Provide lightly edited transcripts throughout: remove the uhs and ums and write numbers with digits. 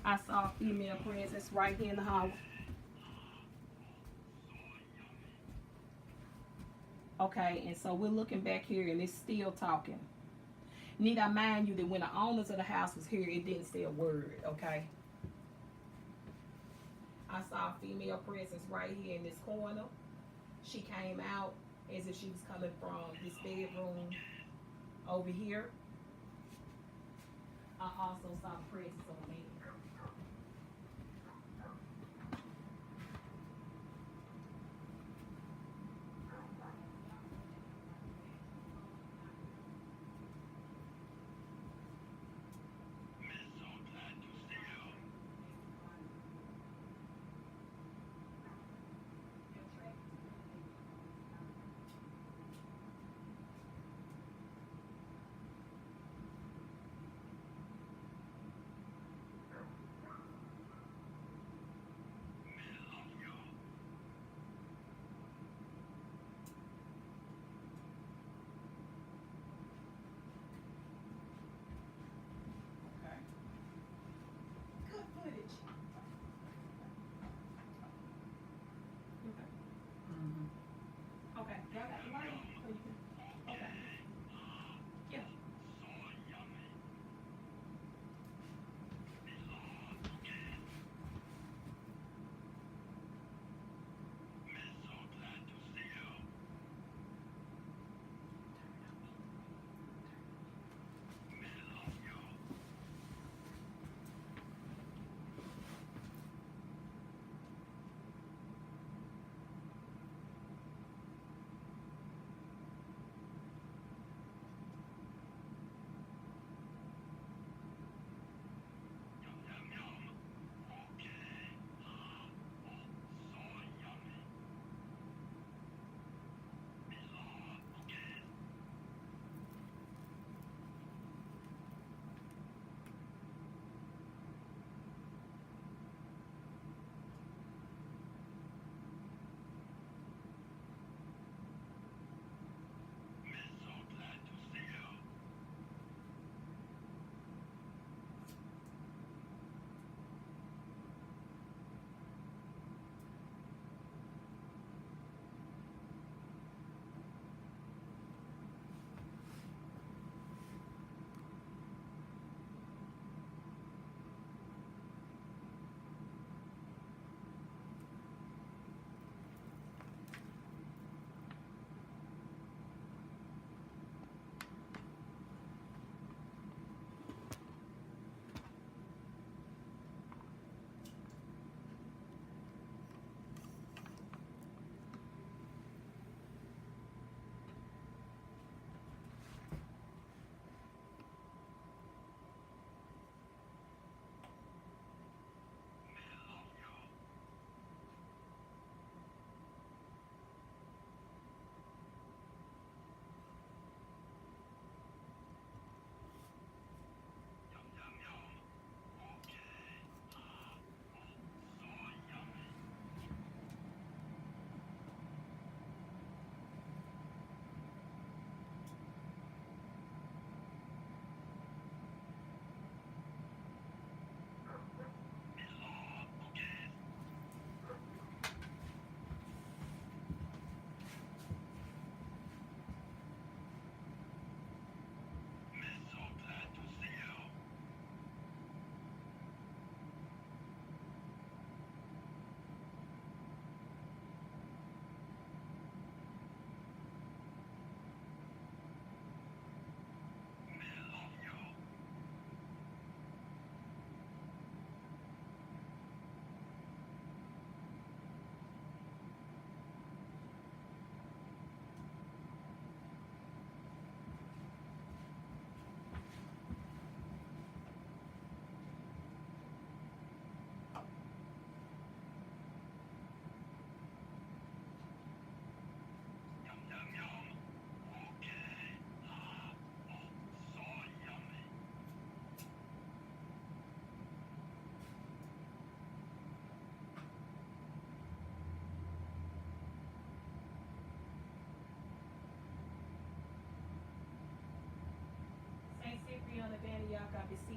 I saw a female presence right here in the hall. Okay, and so we're looking back here and it's still talking. Need I mind you that when the owners of the house was here, it didn't say a word, okay? I saw a female presence right here in this corner. She came out as if she was coming from this bedroom over here. I also saw the presence of a man.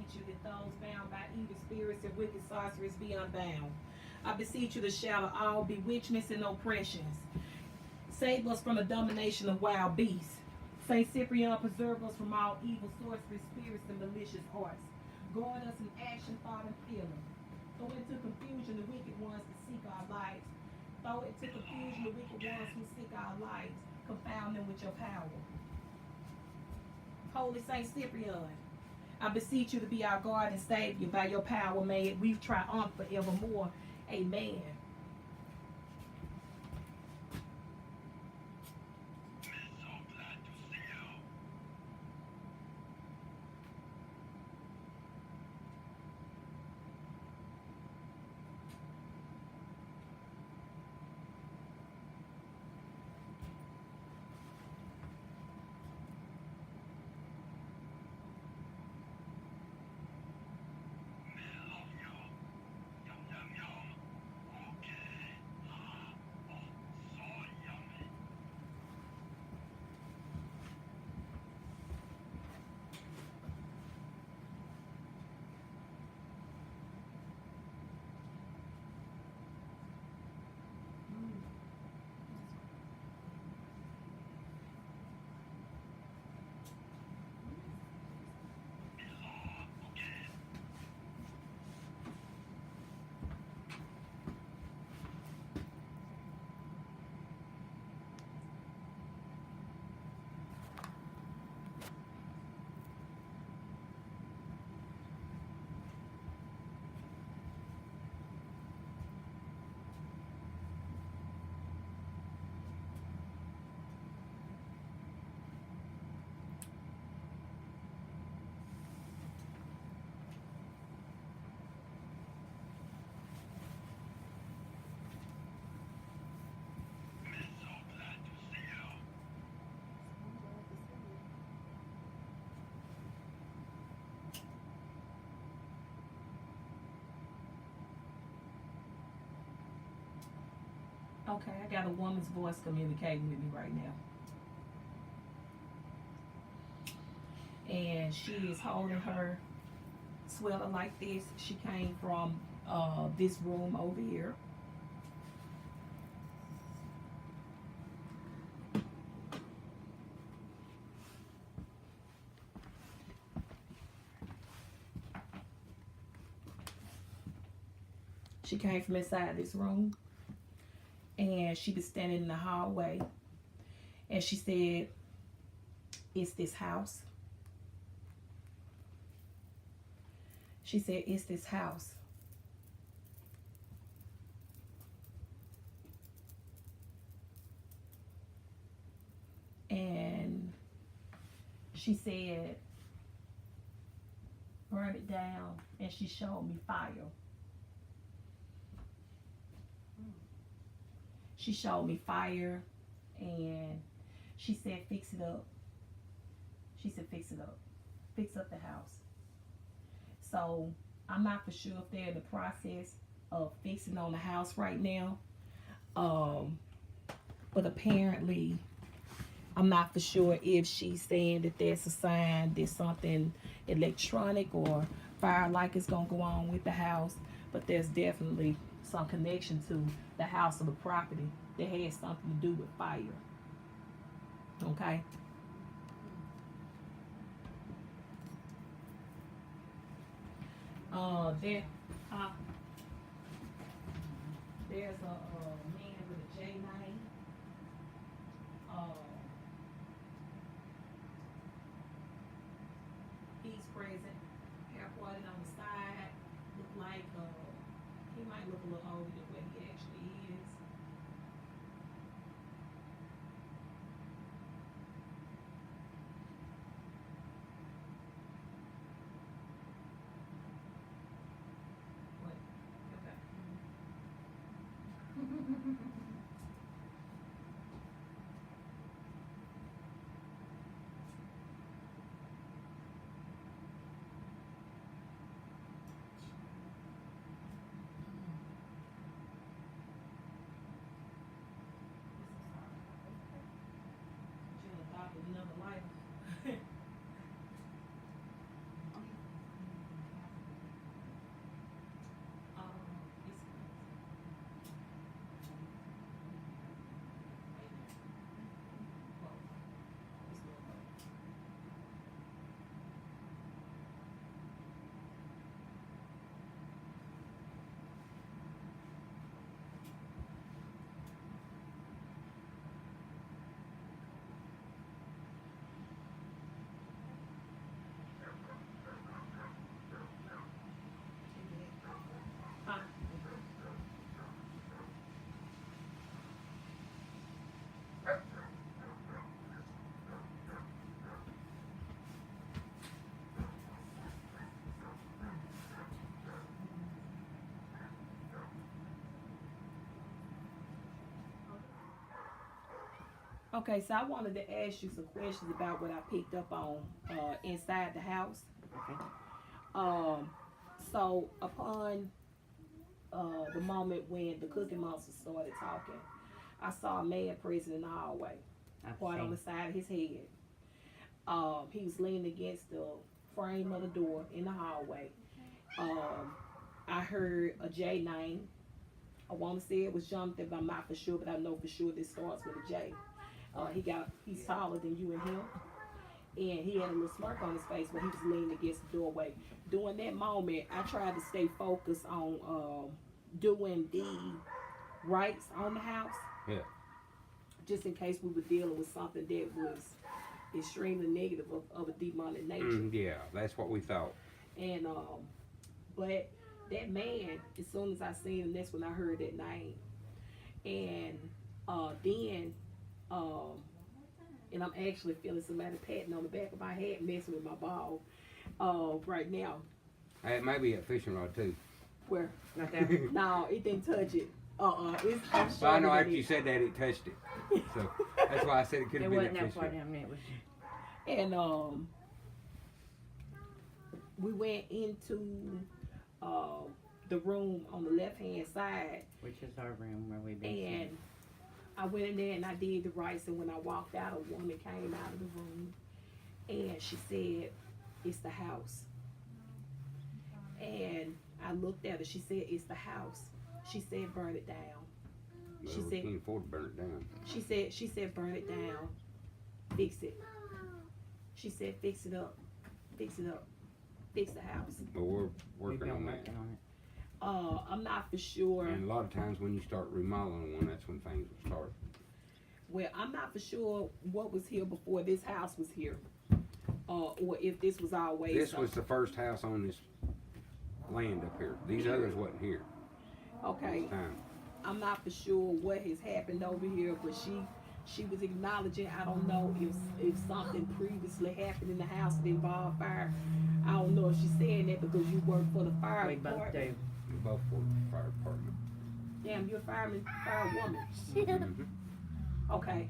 beseech you that those bound by evil spirits and wicked sorceries be unbound. I beseech you to shatter all bewitchments and oppressions. Save us from the domination of wild beasts. Saint Cyprian, preserve us from all evil sorcery spirits and malicious arts. Guard us in action, thought, and feeling. Throw into confusion the wicked ones that seek our lives. Throw into confusion the wicked ones who seek our lives. Confound them with your power. Holy Saint Cyprian, I beseech you to be our guard and savior. By your power may we triumph forevermore. Amen. Okay, I got a woman's voice communicating with me right now. And she is holding her sweater like this. She came from this room over here. She came from inside this room. And she was standing in the hallway. And she said, "It's this house." She said, "It's this house." And she said, "Burn it down." And she showed me fire. She showed me fire, and she said, "Fix it up." She said, "Fix it up. Fix up the house." So I'm not for sure if they're in the process of fixing on the house right now. But apparently, I'm not for sure if she's saying that that's a sign that something electronic or fire-like is going to go on with the house. But there's definitely some connection to the house or the property that has something to do with fire. Okay? There's a man with a J name. He's present, hair parted on the side, look like he might look a little older than what he actually is. What? Okay. Okay, so I wanted to ask you some questions about what I picked up on inside the house. Okay. Um, so upon the moment when the Cookie Monster started talking, I saw a man present in the hallway, part on the side of his head. He was leaning against the frame of the door in the hallway. I heard a J name. I want to say it was Jonathan, but I'm not for sure. But I know for sure this starts with a J. He's taller than you and him, and he had a little smirk on his face when he was leaning against the doorway. During that moment, I tried to stay focused on doing the rights on the house. Yeah. Just in case we were dealing with something that was extremely negative of a demonic nature. Yeah, that's what we thought. And but that man, as soon as I seen him, that's when I heard that name. And then and I'm actually feeling somebody patting on the back of my head, messing with my ball right now. It may be a fishing rod too. Where? Not there. No, it didn't touch it. It's But I know after you said that, it touched it. So that's why I said it could have been a wasn't that fishing far rod. down there. It was. And we went into the room on the left hand side, Which is our room where we've been. and I went in there and I did the rights. And when I walked out, a woman came out of the room, and she said, "It's the house." And I looked at her. She said, "It's the house." She said, "Burn it down." Well, She we said- can't afford to burn it down. She said, "Burn it down. Fix it." She said, "Fix it up. Fix it up. Fix the house." But we're We've working on been that. working on it. I'm not for sure. And a lot of times when you start remodeling one, that's when things will start. Well, I'm not for sure what was here before this house was here, or if this was always. This was the first house on this land up here. These others wasn't here Okay. this time. I'm not for sure what has happened over here, but she was acknowledging. I don't know if something previously happened in the house that involved fire. I don't know if she's saying that because you work for the fire We both department. do. We both work for the fire department. Damn, you're a firewoman. Mhm. Okay.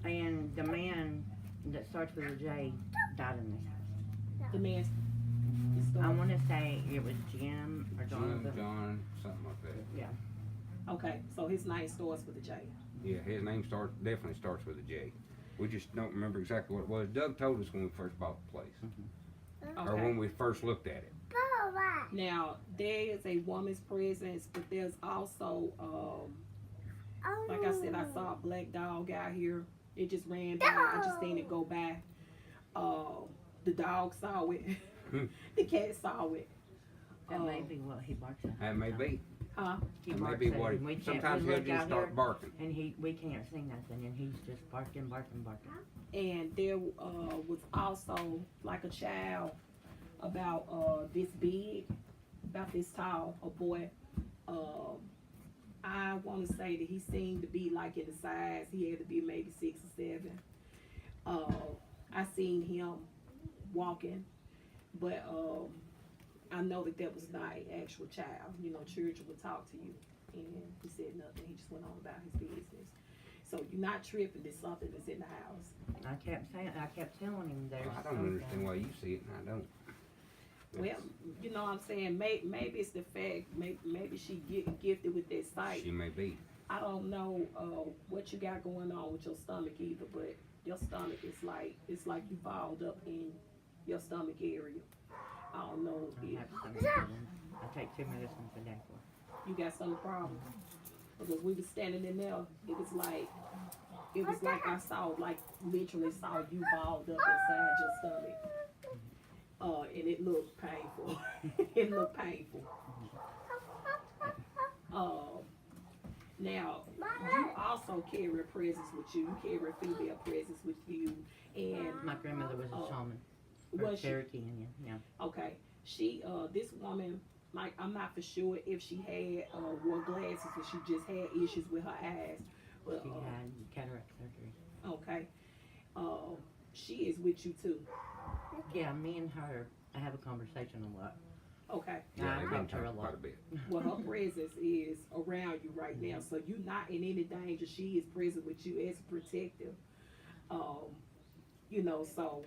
And the man that starts with a J died in this house. The man's. I want to say it was Jim or Jim, Jonathan. John, something like that. Yeah. Okay, so his name starts with a J. Yeah, his name definitely starts with a J. We just don't remember exactly what it was. Doug told us when we first bought the place, or Okay. when we first looked at it. Now there is a woman's presence, but there's also, like I said, I saw a black dog out here. It just ran by. I just seen it go by. The dog saw it. The cat saw it. That may be what he barks at. That may be. Huh? He That may barks be at what him. We he. can't- Sometimes we he'll look just out start here, barking. And we can't see nothing, and he's just barking. And there was also like a child about this big, about this tall, a boy. I want to say that he seemed to be like in the size. He had to be maybe 6 or 7. I seen him walking, but I know that was not an actual child. You know, children would talk to you, and he said nothing. He just went on about his business. So you're not tripping. There's something that's in the house. I kept telling him there's I don't something. understand why you see it and I don't. Well, you know what I'm saying? Maybe it's the fact, maybe she gifted with that sight. She may be. I don't know what you got going on with your stomach either, but your stomach is it's like you balled up in your stomach area. I don't know I if have stomach problems. I take 2 medicines a day for. you got stomach problems. Because we was standing in there, it was like I saw, like literally saw you balled up inside your stomach. And it looked painful. It looked painful. Now, you also carry a presence with you. You carry a female presence with you. And My grandmother was a shaman. was she? Cherokee Indian, yeah. Okay. She, this woman, like, I'm not for sure if she had wore glasses or she just had issues with her eyes. But, She had cataract surgery. okay. She is with you too. Yeah, me and her, I have a conversation a lot. Okay. Yeah, I they've talk been to her a talking quite lot. a bit. Well, her presence is around you right now, so you're not in any danger. She is present with you as a protective. You know, so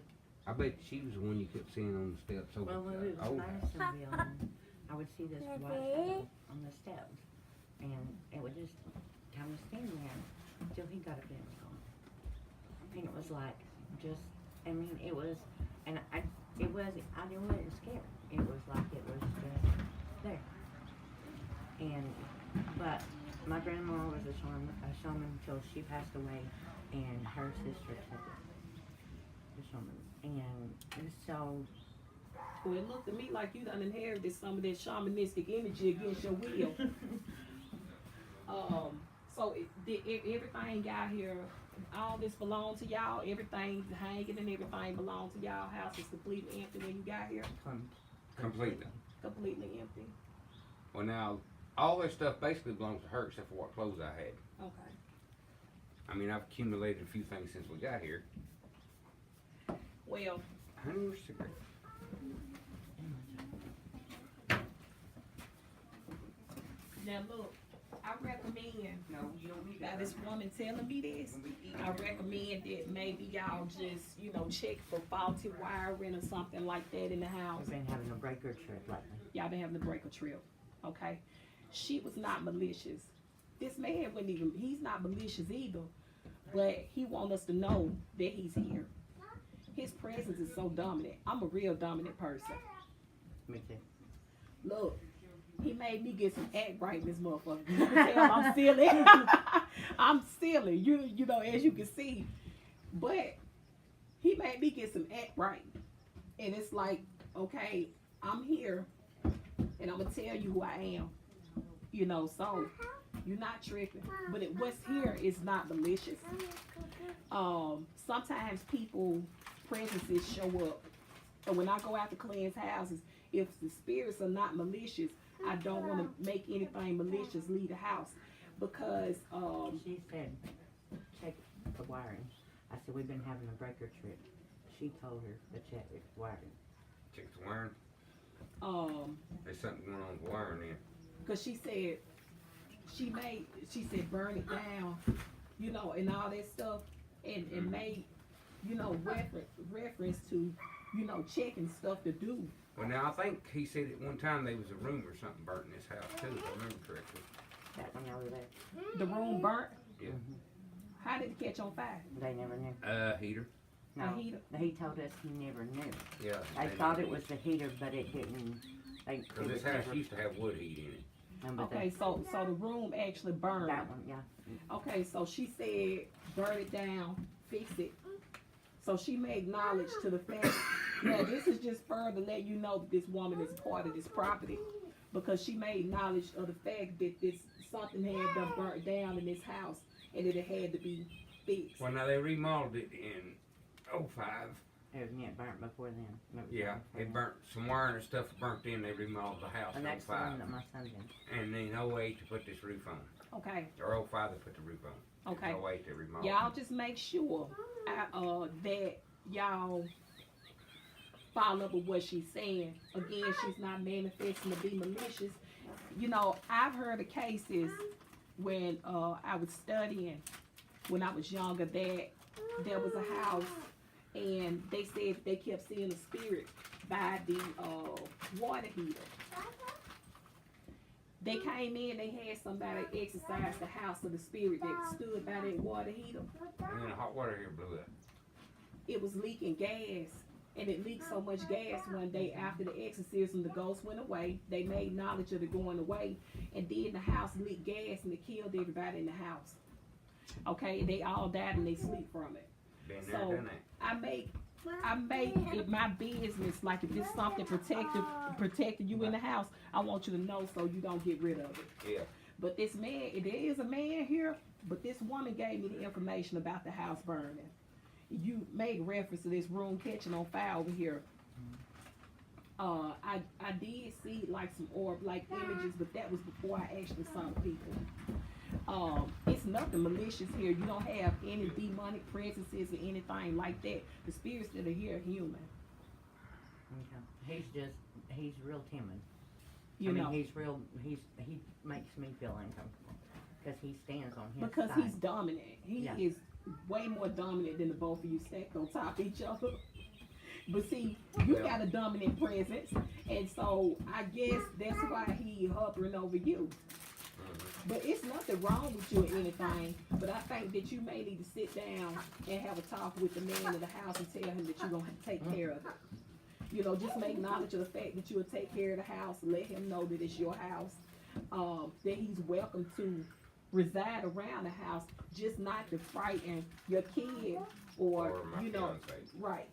I bet she was the one you kept seeing on the steps over Well, when we the was old in house. Madisonville, I would see this white shadow on the steps, and it would just kind of stand there until he got up and was gone. And it was like, just, I mean, it was, and I wasn't scared. It was like it was just there. And, but my grandma was a shaman until she passed away, and her sister took it, the shaman. And so, well, it looked to me like you done inherited some of that shamanistic energy against your will. So everything out here, all this belong to y'all. Everything hanging and everything belong to y'all. House is completely empty when you got here. Completely. Completely empty. Well, now, all this stuff basically belongs to her except for what clothes I had. Okay. I mean, I've accumulated a few things since we got here. Well, Honey, where's the cigarette? now look, I recommend. No, you don't need Now this woman telling me this, I recommend that maybe y'all just, you know, check for faulty wiring or something like that in the house. we've been having a breaker trip lately. Y'all been having to break a trip, okay? She was not malicious. This man wasn't even, he's not malicious either, but he want us to know that he's here. His presence is so dominant. I'm a real dominant person. Me too. Look, he made me get some act right in this motherfucker. You can tell I'm silly. I'm silly, you know, as you can see. But he made me get some act right. And it's like, okay, I'm here and I'm gonna tell you who I am. You know, so you're not tripping. But what's here is not malicious. Sometimes people presences show up. And when I go out to cleanse houses, if the spirits are not malicious, I don't want to make anything malicious leave the house. Because She said, check the wiring. I said, we've been having a breaker trip. She told her to check the wiring. Check the wiring. There's something going on with the wiring there. because she said burn it down, you know, and all that stuff, and made, you know, reference to, you know, checking stuff to do. Well, now, I think he said at one time there was a room or something burnt in this house, too, if I remember correctly. Back when they were there. The room burnt. Yeah. How did it catch on fire? They never knew. Heater. No, A heater. he told us he never knew. Yeah. They thought it was the heater, but it didn't. Because this house used to have wood heat in it. Okay, so the room actually burned. That one, yeah. Okay, so she said burn it down, fix it. So she made knowledge to the fact. Now this is just further let you know that this woman is part of this property, because she made knowledge of the fact that something had been burnt down in this house and that it had to be fixed. Well, now they remodeled it in '05. It was burnt before then. Yeah, it burnt, some wiring and stuff burnt in, they remodeled the house And in that's the one '05. that my son did. And then '08 to put this roof on. Okay, Or '05 they put the roof on. okay. '08 they remodeled. Y'all just make sure that y'all follow up with what she's saying. Again, she's not manifesting to be malicious. You know, I've heard of cases when I was studying when I was younger that there was a house and they said they kept seeing a spirit by the water heater. They came in, they had somebody exercise the house of the spirit that stood by that water heater. And then the hot water here blew up. It was leaking gas, and it leaked so much gas one day after the exorcism, the ghost went away. They made knowledge of it going away, and then the house leaked gas and it killed everybody in the house. Okay, they all died and they sleep from it. Been there, So done that. I make it my business, like if it's something protected you in the house, I want you to know so you don't get rid of it. Yeah. But this man, there is a man here, but this woman gave me the information about the house burning. You made reference to this room catching on fire over here. I did see like some orb-like images, but that was before I actually saw the people. It's nothing malicious here. You don't have any demonic presences or anything like that. The spirits that are here are human. Okay. He's real timid. You know, he makes me feel uncomfortable because he stands on his because side. he's dominant. He Yeah. is way more dominant than the both of you stacked on top of each other. But see, you Yeah. got a dominant presence, and so I guess that's why he hovering over you. But it's nothing wrong with you or anything. But I think that you may need to sit down and have a talk with the man of the house and tell him that you're gonna take care of it. You know, just make knowledge of the fact that you'll take care of the house. Let him know that it's your house. That he's welcome to reside around the house, just not to frighten your kid or my you know, fiance. right.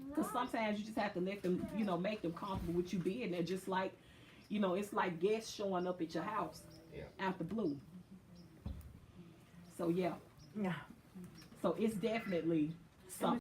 Because sometimes you just have to let them, you know, make them comfortable with you being there. Just like, you know, it's like guests showing up at your house out the blue. So yeah. No. So it's definitely something.